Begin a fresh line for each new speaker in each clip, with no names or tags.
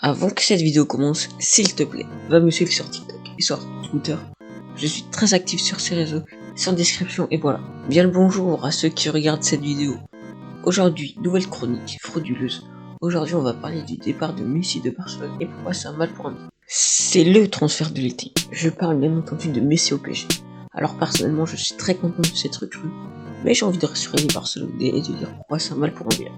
Avant que cette vidéo commence, s'il te plaît, va me suivre sur TikTok et sur Twitter. Je suis très actif sur ces réseaux, c'est en description et voilà. Bien le bonjour à ceux qui regardent cette vidéo. Aujourd'hui, nouvelle chronique frauduleuse. Aujourd'hui, on va parler du départ de Messi de Barcelone et pourquoi c'est un mal pour un bien. C'est le transfert de l'été. Je parle bien entendu de Messi au PSG. Alors personnellement, je suis très content de cette recrue, mais j'ai envie de rassurer les Barcelonais et de dire pourquoi c'est un mal pour un bien.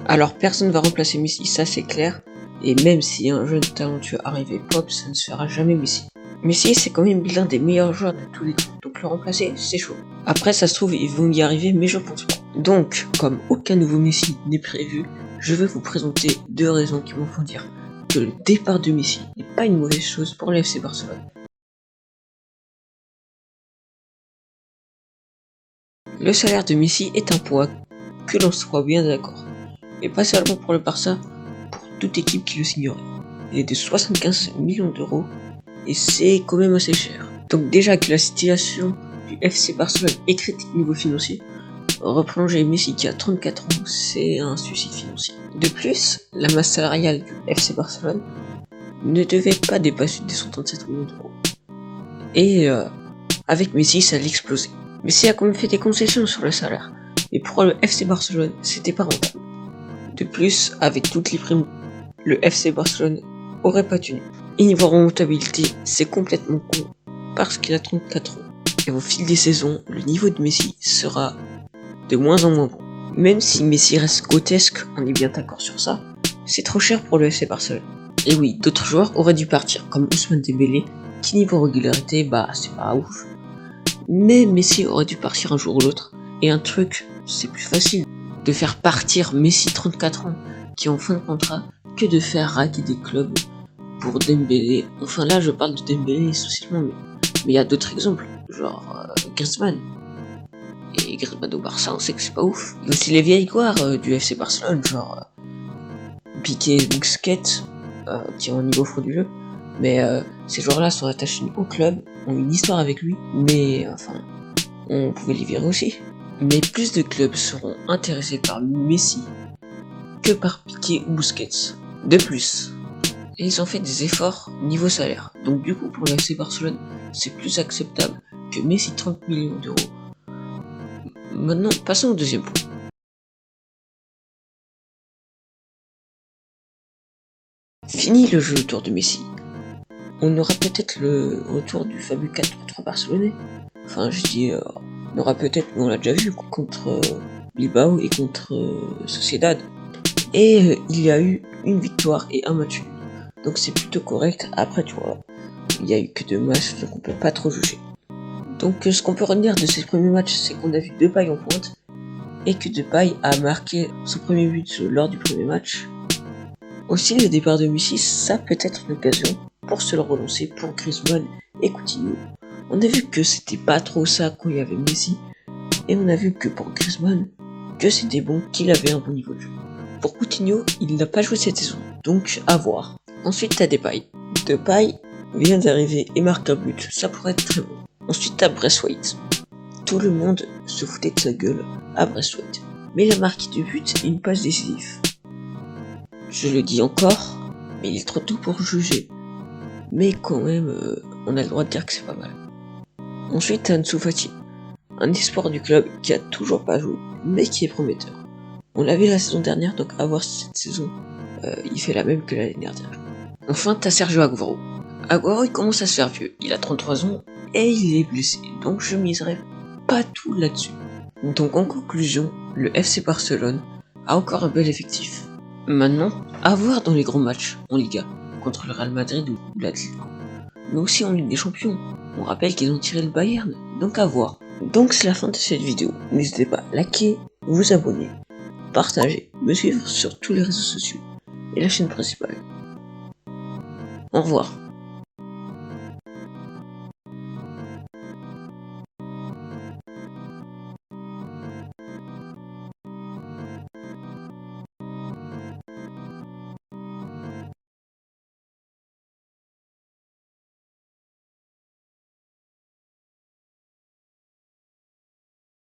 Alors personne ne va remplacer Messi, ça c'est clair. Et même si un jeune talentueux arrivait pop, ça ne sera jamais Messi. Messi c'est quand même l'un des meilleurs joueurs de tous les temps, donc le remplacer c'est chaud. Après ça se trouve ils vont y arriver mais je pense pas. Donc comme aucun nouveau Messi n'est prévu, je vais vous présenter deux raisons qui m'en font dire que le départ de Messi n'est pas une mauvaise chose pour le FC Barcelone. Le salaire de Messi est un poids, que l'on soit bien d'accord. Et pas seulement pour le Barça, pour toute équipe qui le signerait. Il est de 75 millions d'euros et c'est quand même assez cher. Donc déjà que la situation du FC Barcelone est critique niveau financier, reprolonger Messi qui a 34 ans, c'est un suicide financier. De plus, la masse salariale du FC Barcelone ne devait pas dépasser des 137 millions d'euros. Et avec Messi, ça allait exploser. Messi a quand même fait des concessions sur le salaire, mais pour le FC Barcelone, c'était pas rentable. De plus, avec toutes les primes, le FC Barcelone aurait pas tenu. Et niveau rentabilité, c'est complètement con, parce qu'il a 34 ans. Et au fil des saisons, le niveau de Messi sera de moins en moins bon. Même si Messi reste grotesque, on est bien d'accord sur ça, c'est trop cher pour le FC Barcelone. Et oui, d'autres joueurs auraient dû partir, comme Ousmane Dembélé, qui niveau régularité, bah c'est pas ouf. Mais Messi aurait dû partir un jour ou l'autre. Et un truc, c'est plus facile de faire partir Messi 34 ans, qui est en fin de contrat, que de faire raquer des clubs pour Dembélé. Enfin là, je parle de Dembélé socialement, mais il y a d'autres exemples, genre Griezmann. Et Griezmann au Barça, on sait que c'est pas ouf. Il y a aussi les vieilles gloires du FC Barcelone, genre Piqué, Busquets, qui ont un niveau frauduleux. Mais ces joueurs-là sont attachés au club, ont une histoire avec lui, mais enfin, on pouvait les virer aussi. Mais plus de clubs seront intéressés par Messi que par Piqué ou Busquets. De plus, ils ont fait des efforts niveau salaire. Donc du coup, pour le FC Barcelone, c'est plus acceptable que Messi 30 millions d'euros. Maintenant, passons au deuxième point. Fini le jeu autour de Messi. On aura peut-être le retour du fameux 4-3 barcelonais. Enfin, je dis, on aura peut-être, mais on l'a déjà vu, contre Bilbao et contre Sociedad. Et il y a eu une victoire et un match nul. Donc c'est plutôt correct. Après, tu vois, il y a eu que 2 matchs, donc on peut pas trop juger. Donc ce qu'on peut retenir de ces premiers matchs, c'est qu'on a vu Depay en pointe, et que Depay a marqué son premier but lors du premier match. Aussi, le départ de Messi, ça peut être une occasion pour se le relancer pour Griezmann et Coutinho. On a vu que c'était pas trop ça quand il y avait Messi, et on a vu que pour Griezmann, que c'était bon, qu'il avait un bon niveau de jeu. Pour Coutinho, il n'a pas joué cette saison, donc à voir. Ensuite t'as Depay. Depay vient d'arriver et marque un but, ça pourrait être très bon. Ensuite t'as Braithwaite. Tout le monde se foutait de sa gueule à Braithwaite, mais il a marqué 2 buts et une passe décisive. Je le dis encore, mais il est trop tôt pour juger. Mais quand même, on a le droit de dire que c'est pas mal. Ensuite t'as Ansu Fati, un espoir du club qui a toujours pas joué, mais qui est prometteur. On l'a vu la saison dernière, donc à voir si cette saison, il fait la même que l'année dernière. Enfin, t'as Sergio Aguero. Aguero, il commence à se faire vieux. Il a 33 ans et il est blessé, donc je miserai pas tout là-dessus. Donc en conclusion, le FC Barcelone a encore un bel effectif. Maintenant, à voir dans les grands matchs en Liga, contre le Real Madrid ou l'Atlético. Mais aussi en Ligue des Champions. On rappelle qu'ils ont tiré le Bayern, donc à voir. Donc c'est la fin de cette vidéo. N'hésitez pas à liker, vous abonner, partager, me suivre sur tous les réseaux sociaux et la chaîne principale. Au revoir.